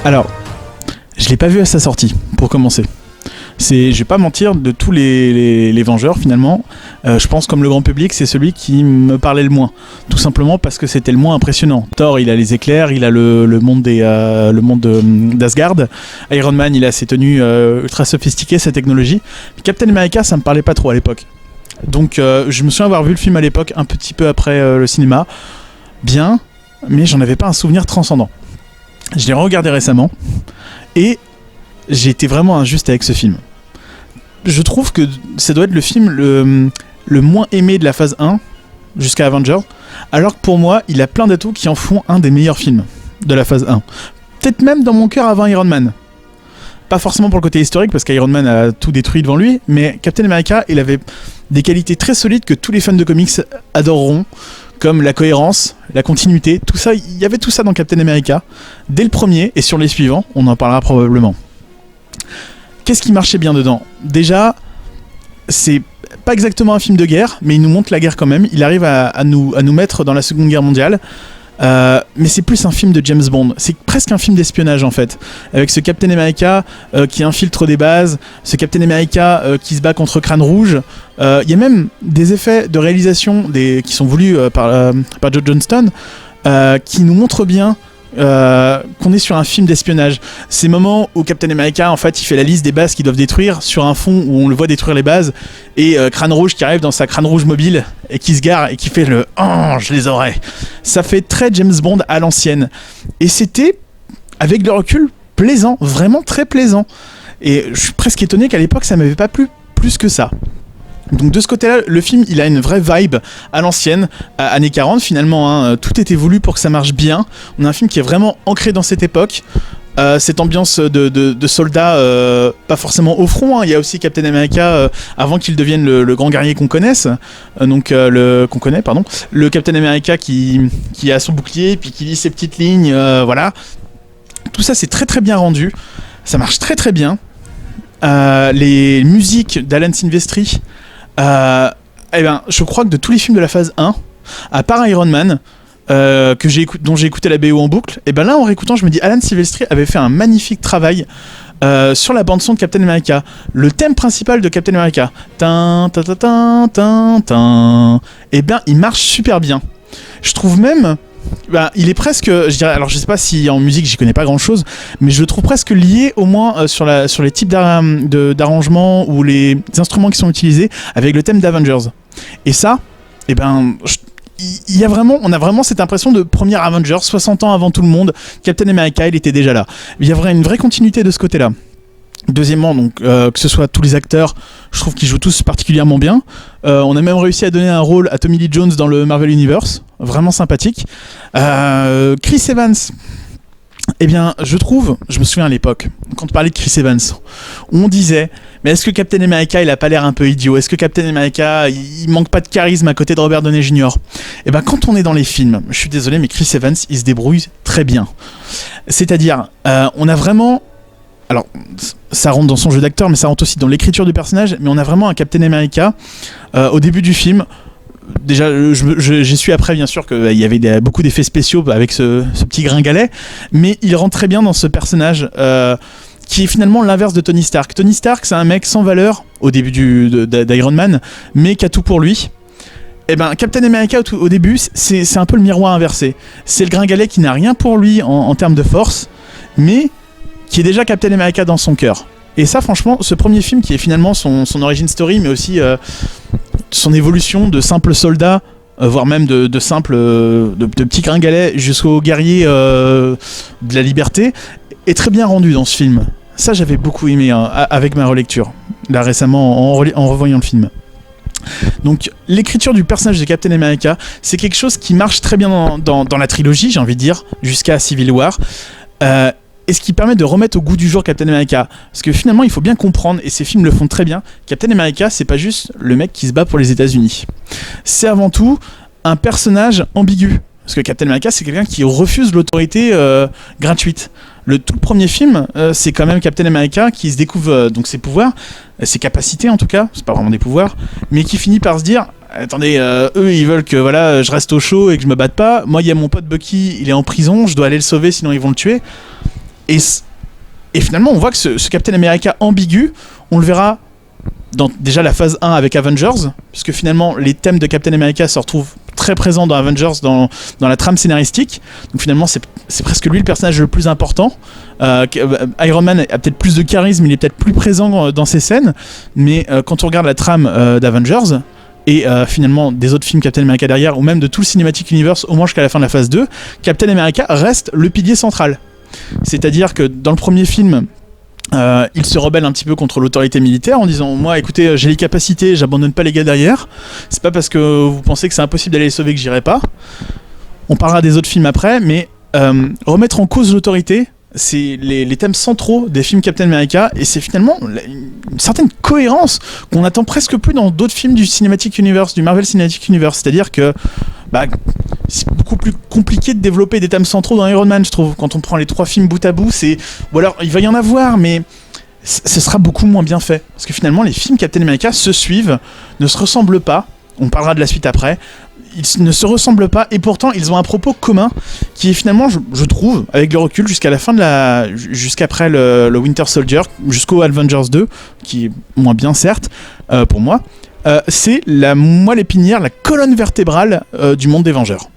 Alors, je l'ai pas vu à sa sortie, pour commencer. Je vais pas mentir, de tous les Vengeurs finalement, je pense comme le grand public, c'est celui qui me parlait le moins. Tout simplement parce que c'était le moins impressionnant. Thor, il a les éclairs, il a le monde d'Asgard. Iron Man, il a ses tenues ultra sophistiquées, sa technologie. Captain America, ça me parlait pas trop à l'époque. Donc je me souviens avoir vu le film à l'époque, un petit peu après le cinéma. Bien, mais j'en avais pas un souvenir transcendant. Je l'ai regardé récemment, et j'ai été vraiment injuste avec ce film. Je trouve que ça doit être le film le moins aimé de la phase 1 jusqu'à Avengers, alors que pour moi, il a plein d'atouts qui en font un des meilleurs films de la phase 1. Peut-être même dans mon cœur avant Iron Man. Pas forcément pour le côté historique, parce qu'Iron Man a tout détruit devant lui, mais Captain America, il avait des qualités très solides que tous les fans de comics adoreront, comme la cohérence, la continuité, tout ça, il y avait tout ça dans Captain America, dès le premier, et sur les suivants, on en parlera probablement. Qu'est-ce qui marchait bien dedans ? Déjà, c'est pas exactement un film de guerre, mais il nous montre la guerre quand même. Il arrive à nous mettre dans la Seconde Guerre mondiale. Mais c'est plus un film de James Bond. C'est presque un film d'espionnage en fait. Avec ce Captain America qui infiltre des bases, ce Captain America qui se bat contre Crâne Rouge. Il y a même des effets de réalisation qui sont voulus par Joe Johnston qui nous montrent bien qu'on est sur un film d'espionnage. Ces moments où Captain America en fait il fait la liste des bases qu'ils doivent détruire sur un fond où on le voit détruire les bases, et Crâne Rouge qui arrive dans sa Crâne Rouge mobile et qui se gare et qui fait le « je les aurai ». Ça fait très James Bond à l'ancienne, et c'était avec le recul plaisant, vraiment très plaisant, et je suis presque étonné qu'à l'époque ça m'avait pas plu plus que ça. Donc de ce côté-là, le film, il a une vraie vibe à l'ancienne, années 40 finalement, hein, tout était voulu pour que ça marche bien. On a un film qui est vraiment ancré dans cette époque, cette ambiance de soldats, pas forcément au front, hein. Il y a aussi Captain America, avant qu'il devienne le grand guerrier qu'on connaisse, le Captain America qui a son bouclier, puis qui lit ses petites lignes, voilà. Tout ça c'est très très bien rendu, ça marche très très bien. Les musiques d'Alan Silvestri, je crois que de tous les films de la phase 1, à part Iron Man, dont j'ai écouté la BO en boucle, et ben là en réécoutant je me dis Alan Silvestri avait fait un magnifique travail sur la bande son de Captain America. Le thème principal de Captain America, et ben il marche super bien. Je trouve même il est presque, je dirais, alors je sais pas si en musique j'y connais pas grand chose, mais je le trouve presque lié au moins sur les types d'arrangements ou les instruments qui sont utilisés avec le thème d'Avengers. Et ça, on a vraiment cette impression de premier Avengers, 60 ans avant tout le monde. Captain America, il était déjà là. Il y a une vraie continuité de ce côté-là. Deuxièmement, donc, que ce soit tous les acteurs, je trouve qu'ils jouent tous particulièrement bien. On a même réussi à donner un rôle à Tommy Lee Jones dans le Marvel Universe, vraiment sympathique. Chris Evans, je me souviens à l'époque, quand on parlait de Chris Evans, on disait, mais est-ce que Captain America, il a pas l'air un peu idiot ? Est-ce que Captain America, il manque pas de charisme à côté de Robert Downey Jr. ? Quand on est dans les films, je suis désolé, mais Chris Evans, il se débrouille très bien. C'est-à-dire, on a vraiment... Alors, ça rentre dans son jeu d'acteur, mais ça rentre aussi dans l'écriture du personnage. Mais on a vraiment un Captain America au début du film. Déjà, j'ai su après, bien sûr, qu'il y avait beaucoup d'effets spéciaux avec ce petit gringalet. Mais il rentre très bien dans ce personnage qui est finalement l'inverse de Tony Stark. Tony Stark, c'est un mec sans valeur au début d'Iron Man, mais qui a tout pour lui. Captain America, au début, c'est un peu le miroir inversé. C'est le gringalet qui n'a rien pour lui en termes de force, mais qui est déjà Captain America dans son cœur. Et ça, franchement, ce premier film qui est finalement son origin story, mais aussi son évolution de simple soldat, voire même de petit gringalet jusqu'au guerrier de la liberté, est très bien rendu dans ce film. Ça, j'avais beaucoup aimé avec ma relecture, là récemment, en revoyant le film. Donc l'écriture du personnage de Captain America, c'est quelque chose qui marche très bien dans la trilogie, j'ai envie de dire, jusqu'à Civil War. Et ce qui permet de remettre au goût du jour Captain America. Parce que finalement, il faut bien comprendre, et ces films le font très bien, Captain America, c'est pas juste le mec qui se bat pour les États-Unis. C'est avant tout un personnage ambigu. Parce que Captain America, c'est quelqu'un qui refuse l'autorité gratuite. Le tout premier film, c'est quand même Captain America qui se découvre donc ses pouvoirs, ses capacités en tout cas, c'est pas vraiment des pouvoirs, mais qui finit par se dire attendez, eux ils veulent que je reste au chaud et que je me batte pas. Moi il y a mon pote Bucky, il est en prison, je dois aller le sauver sinon ils vont le tuer. Et, et finalement, on voit que ce Captain America ambigu, on le verra dans déjà la phase 1 avec Avengers, puisque finalement les thèmes de Captain America se retrouvent très présents dans Avengers, dans la trame scénaristique. Donc finalement c'est presque lui le personnage le plus important. Iron Man a peut-être plus de charisme, il est peut-être plus présent dans ces scènes, mais quand on regarde la trame d'Avengers, et finalement des autres films Captain America derrière, ou même de tout le Cinematic Universe au moins jusqu'à la fin de la phase 2, Captain America reste le pilier central. C'est-à-dire que dans le premier film, il se rebelle un petit peu contre l'autorité militaire en disant moi écoutez j'ai les capacités, j'abandonne pas les gars derrière, c'est pas parce que vous pensez que c'est impossible d'aller les sauver que j'irai pas. On parlera des autres films après, mais remettre en cause l'autorité, c'est les thèmes centraux des films Captain America, et c'est finalement une certaine cohérence qu'on attend presque plus dans d'autres films du Cinematic Universe, du Marvel Cinematic Universe. C'est-à-dire que c'est beaucoup plus compliqué de développer des thèmes centraux dans Iron Man, je trouve. Quand on prend les 3 films bout à bout, ou alors il va y en avoir, mais ce sera beaucoup moins bien fait. Parce que finalement, les films Captain America se suivent, ne se ressemblent pas. On parlera de la suite après. Ils ne se ressemblent pas, et pourtant ils ont un propos commun qui est finalement, je trouve, avec le recul, jusqu'à la fin jusqu'après le Winter Soldier, jusqu'au Avengers 2, qui est moins bien certes, pour moi, c'est la moelle épinière, la colonne vertébrale du monde des Vengeurs.